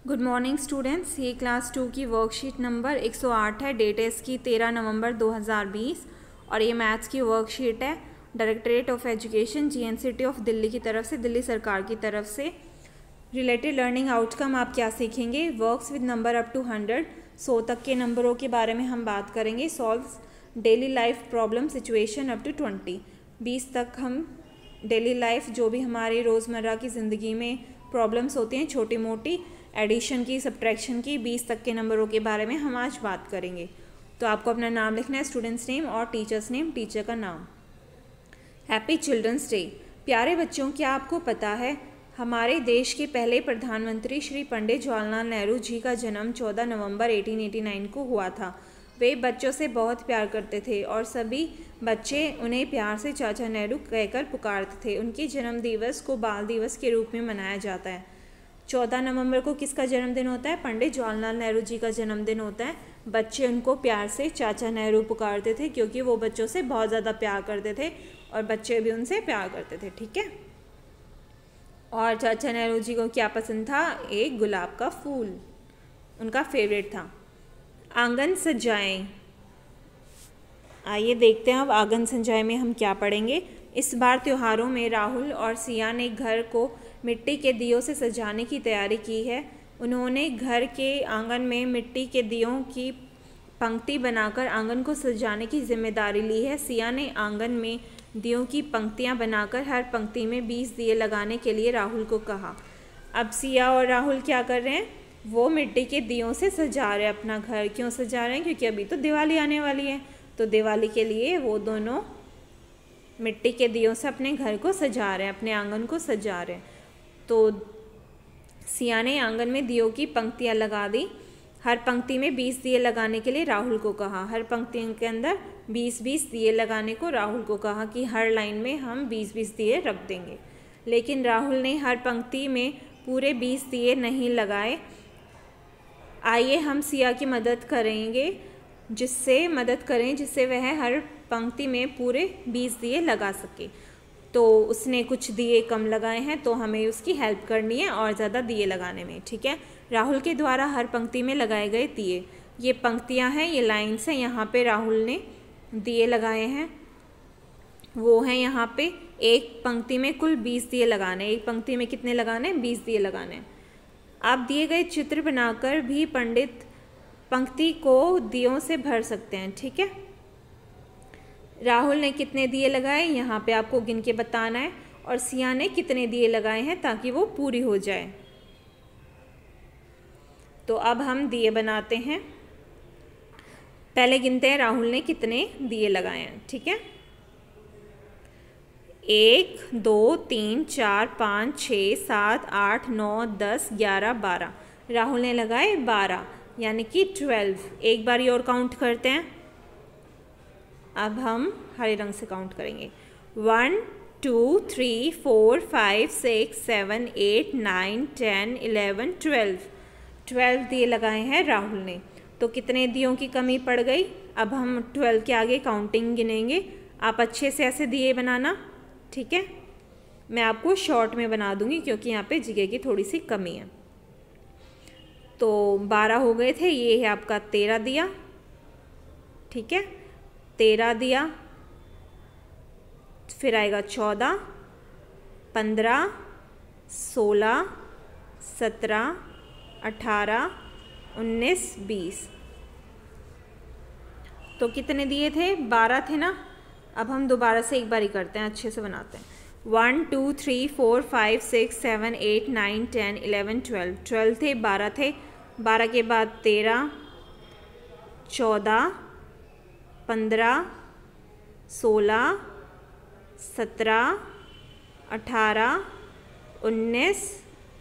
Good morning students. ये class 2 की worksheet number 108 है। डेट है इसकी 13 नवंबर 2020 और ये मैथ्स की वर्कशीट है। Directorate of education GNCT of Delhi की तरफ से, दिल्ली सरकार की तरफ से। रिलेटेड लर्निंग आउटकम आप क्या सीखेंगे? Works with number up to 100, 100 तक के नंबरों के बारे में हम बात करेंगे। Solves daily life problem situation up to 20, 20 तक हम डेली लाइफ जो भी हमारी रोज़मर्रा की ज़िंदगी में प्रॉब्लम्स होती हैं छोटी मोटी, एडिशन की, सब्ट्रैक्शन की, 20 तक के नंबरों के बारे में हम आज बात करेंगे। तो आपको अपना नाम लिखना है, स्टूडेंट्स नेम और टीचर्स नेम, टीचर का नाम। Happy children's day. प्यारे बच्चों, क्या आपको पता है हमारे देश के पहले प्रधानमंत्री श्री पंडित जवाहरलाल नेहरू जी का जन्म 14 नवंबर 1889 को हुआ था। वे बच्चों से बहुत प्यार करते थे और सभी बच्चे उन्हें प्यार से चाचा नेहरू कहकर पुकारते थे। उनके जन्म दिवस को बाल दिवस के रूप में मनाया जाता है। 14 नवंबर को किसका जन्मदिन होता है? पंडित जवाहरलाल नेहरू जी का जन्मदिन होता है। बच्चे उनको प्यार से चाचा नेहरू पुकारते थे क्योंकि वो बच्चों से बहुत ज़्यादा प्यार करते थे और बच्चे भी उनसे प्यार करते थे। ठीक है। और चाचा नेहरू जी को क्या पसंद था? एक गुलाब का फूल उनका फेवरेट था। आंगन सजाएं। आइए देखते हैं अब आंगन सजाएं में हम क्या पढ़ेंगे। इस बार त्योहारों में राहुल और सिया ने घर को मिट्टी के दियों से सजाने की तैयारी की है। उन्होंने घर के आंगन में मिट्टी के दियों की पंक्ति बनाकर आंगन को सजाने की जिम्मेदारी ली है। सिया ने आंगन में दियों की पंक्तियां बनाकर हर पंक्ति में 20 दिए लगाने के लिए राहुल को कहा। अब सिया और राहुल क्या कर रहे हैं? वो मिट्टी के दियों से सजा रहे हैं अपना घर। क्यों सजा रहे हैं? क्योंकि अभी तो दिवाली आने वाली है, तो दिवाली के लिए वो दोनों मिट्टी के दियों से अपने घर को सजा रहे हैं, अपने आंगन को सजा रहे हैं। तो सिया ने आंगन में दियों की पंक्तियां लगा दी। हर पंक्ति में 20 दिए लगाने के लिए राहुल को कहा। हर पंक्ति के अंदर 20-20 दिए लगाने को राहुल को कहा कि हर लाइन में हम 20-20 दिए रख देंगे। लेकिन राहुल ने हर पंक्ति में पूरे 20 दिए नहीं लगाए। आइए हम सिया की मदद करें जिससे वह हर पंक्ति में पूरे 20 दिए लगा सके। तो उसने कुछ दिए कम लगाए हैं, तो हमें उसकी हेल्प करनी है और ज़्यादा दिए लगाने में। ठीक है। राहुल के द्वारा हर पंक्ति में लगाए गए दिए, ये पंक्तियां हैं, ये लाइन्स हैं। यहाँ पे राहुल ने दिए लगाए हैं, वो हैं यहाँ पे। एक पंक्ति में कुल 20 दिए लगाने। एक पंक्ति में कितने लगाने? 20 दिए लगाने। आप दिए गए चित्र बनाकर भी पंडित पंक्ति को दियों से भर सकते हैं। ठीक है। राहुल ने कितने दिए लगाए यहाँ पे आपको गिन के बताना है, और सिया ने कितने दिए लगाए हैं ताकि वो पूरी हो जाए। तो अब हम दिए बनाते हैं। पहले गिनते हैं राहुल ने कितने दिए लगाए हैं। ठीक है। 1 2 3 4 5 6 7 8 9 10 11 12। राहुल ने लगाए 12 यानी कि 12। एक बार और काउंट करते हैं। अब हम हरे रंग से काउंट करेंगे। 1 2 3 4 5 6 7 8 9 10 11 12। 12 दिए लगाए हैं राहुल ने। तो कितने दियों की कमी पड़ गई? अब हम 12 के आगे काउंटिंग गिनेंगे। आप अच्छे से ऐसे दिए बनाना। ठीक है। मैं आपको शॉर्ट में बना दूंगी क्योंकि यहाँ पे जगह की थोड़ी सी कमी है। तो 12 हो गए थे। ये है आपका 13 दिया। ठीक है। 13 दिया, फिर आएगा 14, 15, 16, 17, 18, 19, 20। तो कितने दिए थे? 12 थे ना। अब हम दोबारा से एक बार ही करते हैं, अच्छे से बनाते हैं। 1 2 3 4 5 6 7 8 9 10 11 12। 12 थे, 12 थे। 12 के बाद 13, 14, 15, 16, 17, 18, 19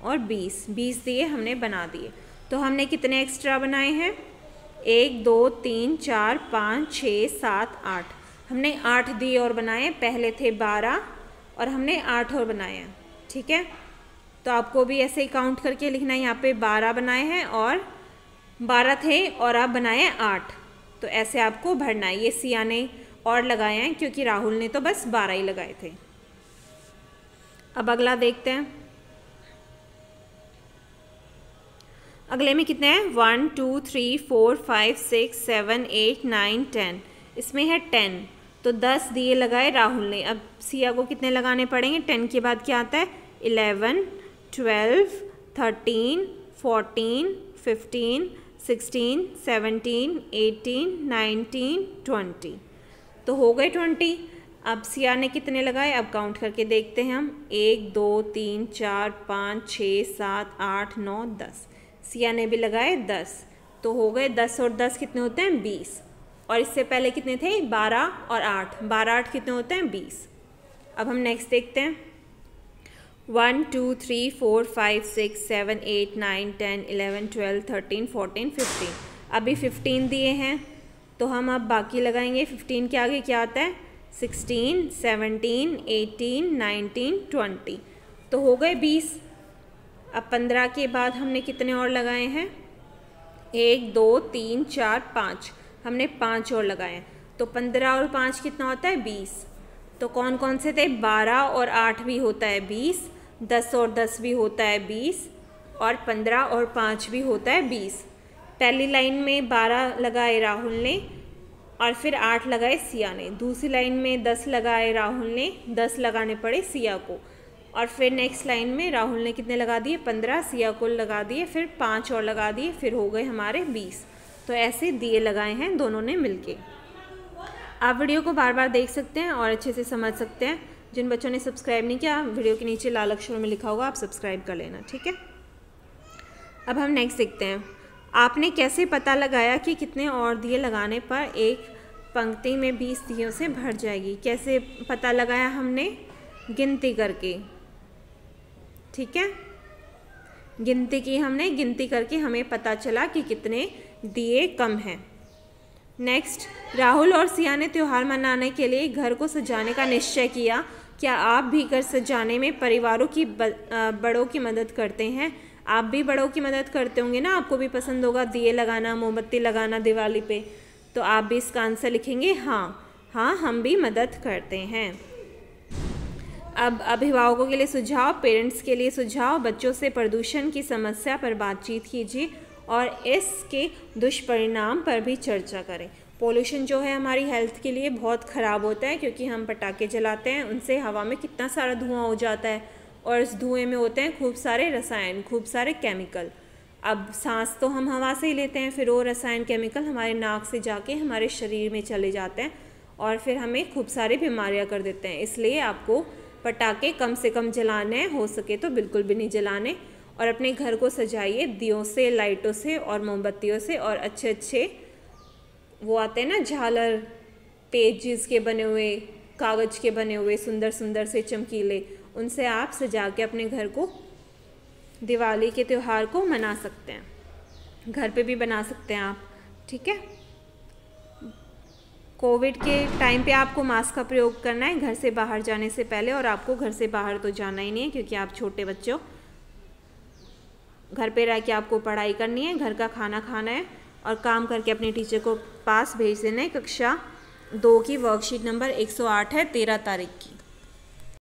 और 20। 20 दिए हमने बना दिए। तो हमने कितने एक्स्ट्रा बनाए हैं? 1 2 3 4 5 6 7 8। हमने 8 दिए और बनाए। पहले थे 12 और हमने 8 और बनाए हैं। ठीक है। तो आपको भी ऐसे ही काउंट करके लिखना है। यहाँ पे 12 बनाए हैं और 12 थे और आप बनाए 8। तो ऐसे आपको भरना है। ये सिया ने और लगाए हैं क्योंकि राहुल ने तो बस 12 ही लगाए थे। अब अगला देखते हैं। अगले में कितने हैं 1 2 3 4 5 6 7 8 9 10, इसमें है 10, तो 10 दिए लगाए राहुल ने। अब सिया को कितने लगाने पड़ेंगे, 10 के बाद क्या आता है 11 12 13 14 15 16 17 18 19 20, तो हो गए 20। अब सिया ने कितने लगाए, अब काउंट करके देखते हैं हम, 1 2 3 4 5 6 7 8 9 10, सिया ने भी लगाए 10, तो हो गए 10 और 10 कितने होते हैं 20, और इससे पहले कितने थे 12 और 8, 12 8 कितने होते हैं 20। अब हम नेक्स्ट देखते हैं 1 2 3 4 5 6 7 8 9 10 11 12 13 14 15, अभी 15 दिए हैं, तो हम अब बाकी लगाएंगे। 15 के आगे क्या आता है 16 17 18 19 20, तो हो गए 20। अब 15 के बाद हमने कितने और लगाए हैं, 1 2 3 4 5, हमने 5 और लगाए हैं, तो 15 और 5 कितना होता है 20। तो कौन कौन से थे, 12 और 8 भी होता है 20, 10 और 10 भी होता है 20, और 15 और 5 भी होता है 20। पहली लाइन में 12 लगाए राहुल ने और फिर 8 लगाए सिया ने, दूसरी लाइन में 10 लगाए राहुल ने, 10 लगाने पड़े सिया को, और फिर नेक्स्ट लाइन में राहुल ने कितने लगा दिए 15, सिया को लगा दिए, फिर 5 और लगा दिए, फिर हो गए हमारे 20। तो ऐसे दिए लगाए हैं दोनों ने मिलके। आप वीडियो को बार बार देख सकते हैं और अच्छे से समझ सकते हैं। जिन बच्चों ने सब्सक्राइब नहीं किया, वीडियो के नीचे लाल अक्षरों में लिखा होगा, आप सब्सक्राइब कर लेना, ठीक है। अब हम नेक्स्ट देखते हैं, आपने कैसे पता लगाया कि कितने और दिए लगाने पर एक पंक्ति में 20 दियों से भर जाएगी। कैसे पता लगाया हमने, गिनती करके, ठीक है, गिनती की हमने, गिनती करके हमें पता चला कि कितने दिए कम हैं। नेक्स्ट, राहुल और सिया ने त्यौहार मनाने के लिए घर को सजाने का निश्चय किया। क्या आप भी घर सजाने में परिवारों की बड़ों की मदद करते हैं। आप भी बड़ों की मदद करते होंगे ना, आपको भी पसंद होगा दिए लगाना, मोमबत्ती लगाना दिवाली पे, तो आप भी इसका आंसर लिखेंगे हाँ हम भी मदद करते हैं। अब अभिभावकों के लिए सुझाव, पेरेंट्स के लिए सुझाव, बच्चों से प्रदूषण की समस्या पर बातचीत कीजिए और इसके दुष्परिणाम पर भी चर्चा करें। पोल्यूशन जो है हमारी हेल्थ के लिए बहुत ख़राब होता है, क्योंकि हम पटाखे जलाते हैं, उनसे हवा में कितना सारा धुआं हो जाता है, और इस धुएं में होते हैं खूब सारे रसायन, खूब सारे केमिकल। अब सांस तो हम हवा से ही लेते हैं, फिर वो रसायन केमिकल हमारे नाक से जाके हमारे शरीर में चले जाते हैं और फिर हमें खूब सारी बीमारियां कर देते हैं। इसलिए आपको पटाखे कम से कम जलाने हैं, हो सके तो बिल्कुल भी नहीं जलाने, और अपने घर को सजाइए दियों से, लाइटों से और मोमबत्तियों से, और अच्छे अच्छे वो आते हैं ना झालर, पेजेस के बने हुए, कागज़ के बने हुए सुंदर सुंदर से चमकीले, उनसे आप सजा के अपने घर को दिवाली के त्यौहार को मना सकते हैं। घर पे भी बना सकते हैं आप, ठीक है। कोविड के टाइम पे आपको मास्क का प्रयोग करना है घर से बाहर जाने से पहले, और आपको घर से बाहर तो जाना ही नहीं है क्योंकि आप छोटे बच्चे हो। घर पे रह के आपको पढ़ाई करनी है, घर का खाना खाना है और काम करके अपने टीचर को पास भेज देना है। कक्षा 2 की वर्कशीट नंबर 108 है 13 तारीख की।